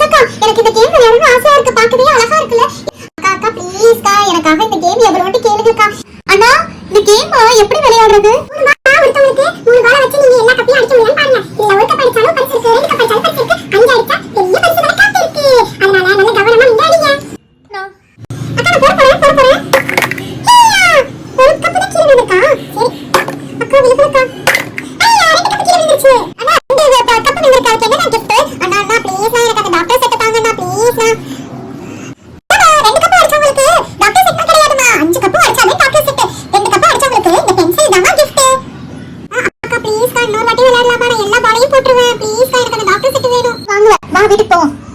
அக்கா எனக்கு இந்த கேம் விளையாடணும் ஆசையா இருக்கு. பார்க்கவே அழகா இருக்குல்ல. அக்கா அக்கா ப்ளீஸ் கா எனக்காக இந்த கேம் எவ்வளவுன்னு கேளுங்கக்கா. அண்ணா இந்த கேம் எப்படி விளையாடுறது? ஒருத்தவங்களுக்கு 3 பால் வச்சு நீங்க எல்லா கப்பையும் அடிக்க முடியும்னு பாருங்க. இல்ல ஒரு கப் அடிச்சாலும் பரிசு இருக்கு, 2 கப் அடிச்சாலும் பரிசு இருக்கு, 5 அடிச்சா பெரிய பரிசு வர காத்து இருக்கு. அதனால நல்ல கவனமா விளையாடுங்க. அக்கா நான் போற போறேன். ஹேயா ஒரு கப் தான் கீழ விழுந்துக்கா. சரி அக்கா விழுந்துக்கா. ஐயா 2 கப் கீழ விழுந்துச்சு. அண்ணா 2 கப் விழுந்துக்கா. என்னடா கிஃப்ட்? அண்ணா ப்ளீஸ் எனக்கு அந்த டாக்டர் செட் தாங்கண்ணா ப்ளீஸ்.